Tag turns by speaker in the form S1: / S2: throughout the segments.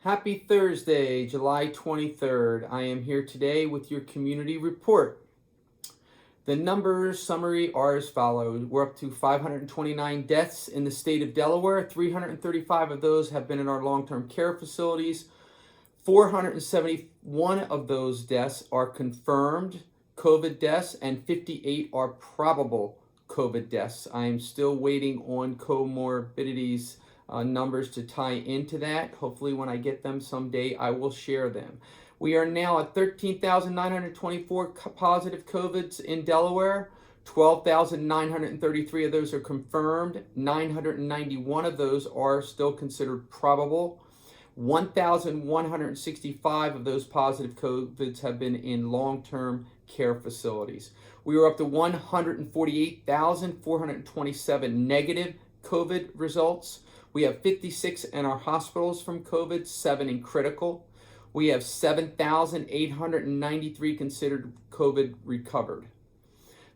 S1: Happy Thursday, July 23rd. I am here today with your community report. The numbers summary are as follows. We're up to 529 deaths in the state of Delaware. 335 of those have been in our long-term care facilities. 471 of those deaths are confirmed COVID deaths and 58 are probable COVID deaths. I am still waiting on comorbidities numbers to tie into that. Hopefully when I get them someday, I will share them. We are now at 13,924 positive COVIDs in Delaware. 12,933 of those are confirmed. 991 of those are still considered probable. 1,165 of those positive COVIDs have been in long-term care facilities. We are up to 148,427 negative COVID results. We have 56 in our hospitals from COVID, 7 in critical. We have 7,893 considered COVID recovered.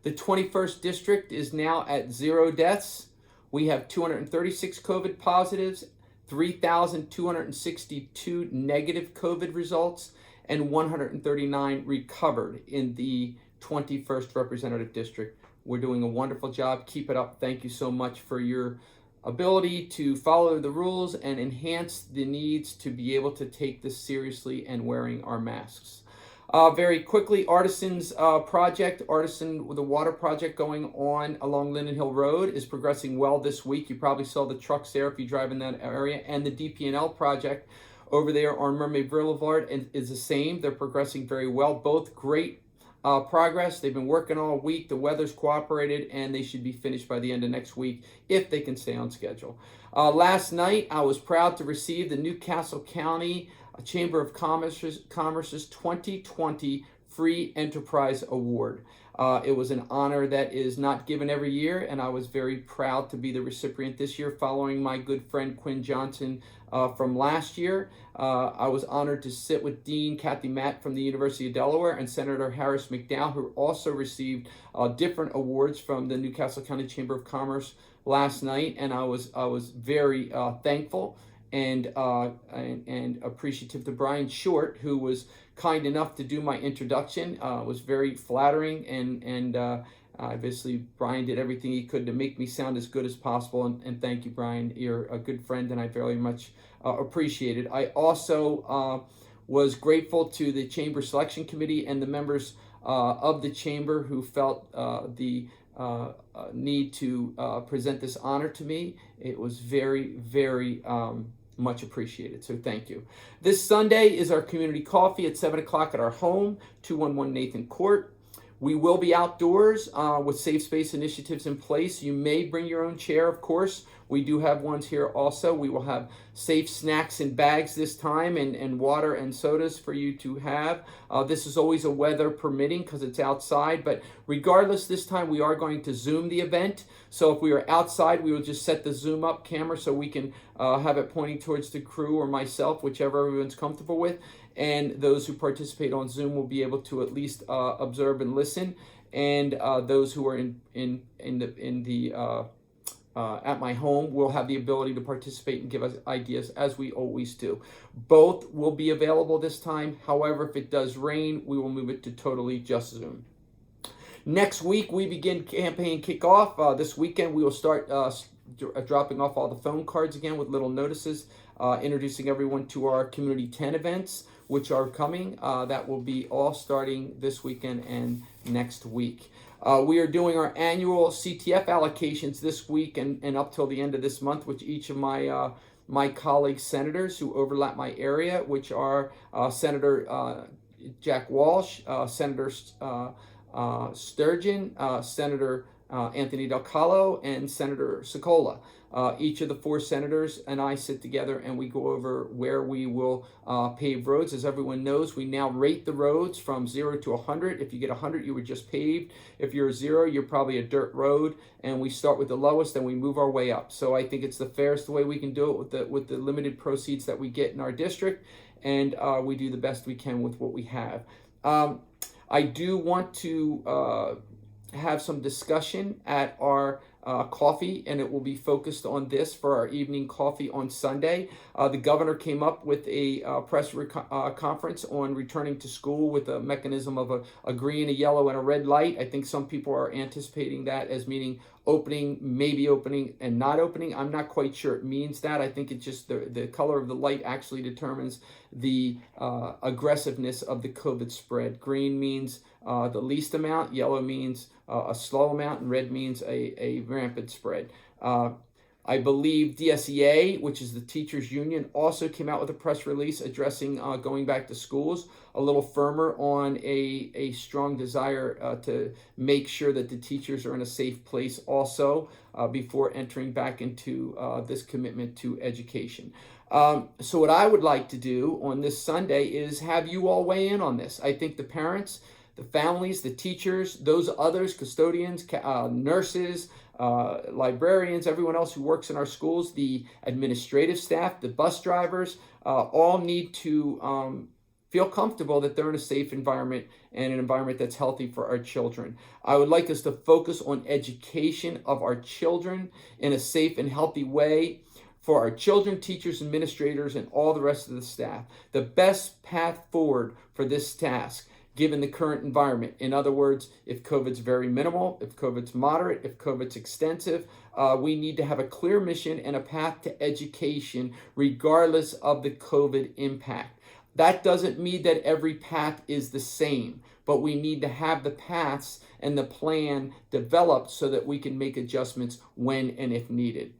S1: The 21st district is now at 0 deaths. We have 236 COVID positives, 3,262 negative COVID results, and 139 recovered in the 21st representative district. We're doing a wonderful job. Keep it up. Thank you so much for your ability to follow the rules and enhance the needs to be able to take this seriously and wearing our masks. Very quickly, Artisan's project, the water project going on along Linden Hill Road is progressing well this week. You probably saw the trucks there if you drive in that area. And the DP&L project over there on Mermaid Boulevard is the same. They're progressing very well. Both great progress. They've been working all week. The weather's cooperated, and they should be finished by the end of next week if they can stay on schedule. Last night, I was proud to receive the Newcastle County Chamber of Commerce's 2020 Free Enterprise Award. It was an honor that is not given every year, and I was very proud to be the recipient this year following my good friend Quinn Johnson from last year. I was honored to sit with Dean Kathy Matt from the University of Delaware and Senator Harris McDowell, who also received different awards from the Newcastle County Chamber of Commerce last night, and I was very thankful and appreciative to Brian Short, who was kind enough to do my introduction. It was very flattering, and obviously Brian did everything he could to make me sound as good as possible, and thank you, Brian. You're a good friend, and I very much appreciate it. I also was grateful to the Chamber Selection Committee and the members of the Chamber who felt the need to present this honor to me. It was very, very much appreciated, so thank you. This Sunday is our community coffee at 7 o'clock at our home, 211 Nathan Court. We will be outdoors with safe space initiatives in place. You may bring your own chair, of course. We do have ones here also. We will have safe snacks and bags this time, and water and sodas for you to have. This is always a weather permitting because it's outside, but regardless, this time we are going to Zoom the event. So if we are outside, we will just set the Zoom up camera so we can have it pointing towards the crew or myself, whichever everyone's comfortable with. And those who participate on Zoom will be able to at least observe and listen. And those who are at my home will have the ability to participate and give us ideas as we always do. Both will be available this time. However, if it does rain, we will move it to totally just Zoom. Next week, we begin campaign kickoff. This weekend, we will start dropping off all the phone cards again with little notices, introducing everyone to our Community 10 events, which are coming. That will be all starting this weekend and next week. We are doing our annual CTF allocations this week and up till the end of this month, which each of my colleague senators who overlap my area, which are Senator Jack Walsh, Senator Sturgeon, Senator Anthony Del Callo, and Senator Sokola. Each of the 4 senators and I sit together and we go over where we will pave roads. As everyone knows, we now rate the roads from 0 to 100. If you get 100, you were just paved. If you're a 0, you're probably a dirt road. And we start with the lowest and we move our way up. So I think it's the fairest way we can do it with the limited proceeds that we get in our district. And we do the best we can with what we have. I do want to have some discussion at our coffee, and it will be focused on this for our evening coffee on Sunday. The governor came up with a conference on returning to school with a mechanism of a green, a yellow, and a red light. I think some people are anticipating that as meaning opening, maybe opening, and not opening. I'm not quite sure it means that. I think it's just the color of the light actually determines the aggressiveness of the COVID spread. Green means the least amount, yellow means a slow amount, and red means a rampant spread. I believe DSEA, which is the teachers union, also came out with a press release addressing going back to schools, a little firmer on a strong desire to make sure that the teachers are in a safe place also before entering back into this commitment to education. So what I would like to do on this Sunday is have you all weigh in on this. I think the parents, the families, the teachers, those others, custodians, nurses, librarians, everyone else who works in our schools, the administrative staff, the bus drivers, all need to feel comfortable that they're in a safe environment and an environment that's healthy for our children. I would like us to focus on education of our children in a safe and healthy way for our children, teachers, administrators, and all the rest of the staff. The best path forward for this task, given the current environment. In other words, if COVID's very minimal, if COVID's moderate, if COVID's extensive, we need to have a clear mission and a path to education regardless of the COVID impact. That doesn't mean that every path is the same, but we need to have the paths and the plan developed so that we can make adjustments when and if needed.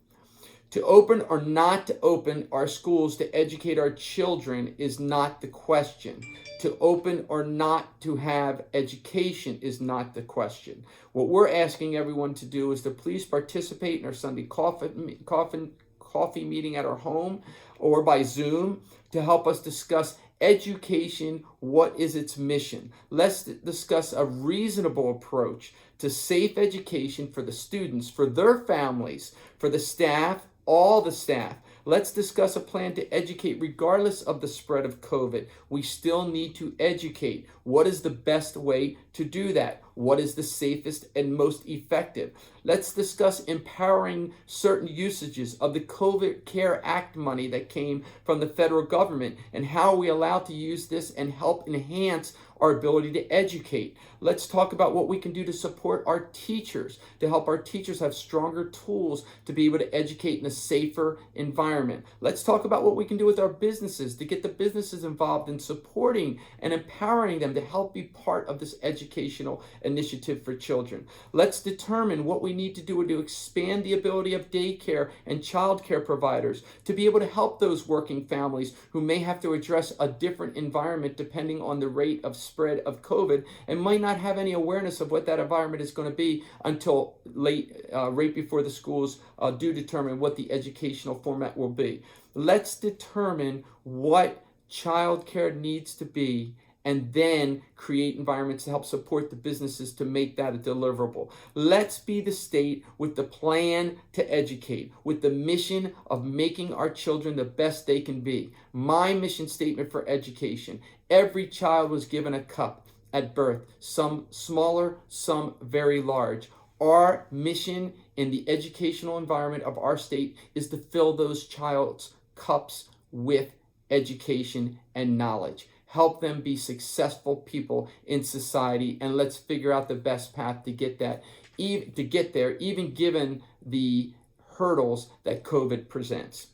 S1: To open or not to open our schools to educate our children is not the question. To open or not to have education is not the question. What we're asking everyone to do is to please participate in our Sunday coffee meeting at our home or by Zoom to help us discuss education. What is its mission? Let's discuss a reasonable approach to safe education for the students, for their families, for the staff, all the staff. Let's discuss a plan to educate regardless of the spread of COVID. We still need to educate. What is the best way to do that? What is the safest and most effective? Let's discuss empowering certain usages of the COVID CARE Act money that came from the federal government and how are we allowed to use this and help enhance our ability to educate. Let's talk about what we can do to support our teachers, to help our teachers have stronger tools to be able to educate in a safer environment. Let's talk about what we can do with our businesses to get the businesses involved in supporting and empowering them to help be part of this educational initiative for children. Let's determine what we need to do to expand the ability of daycare and childcare providers to be able to help those working families who may have to address a different environment depending on the rate of spread of COVID and might not have any awareness of what that environment is going to be until right before the schools do determine what the educational format will be. Let's determine what childcare needs to be and then create environments to help support the businesses to make that a deliverable. Let's be the state with the plan to educate, with the mission of making our children the best they can be. My mission statement for education: every child was given a cup at birth, some smaller, some very large. Our mission in the educational environment of our state is to fill those child's cups with education and knowledge. Help them be successful people in society, and let's figure out the best path to get there, even given the hurdles that COVID presents.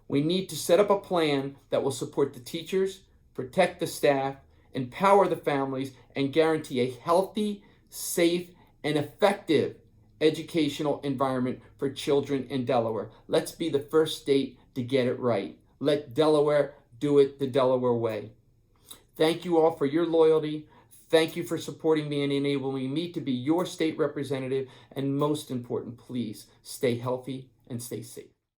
S1: We need to set up a plan that will support the teachers, protect the staff, empower the families, and guarantee a healthy, safe, and effective educational environment for children in Delaware. Let's be the first state to get it right. Let Delaware do it the Delaware way. Thank you all for your loyalty. Thank you for supporting me and enabling me to be your state representative. And most important, please stay healthy and stay safe.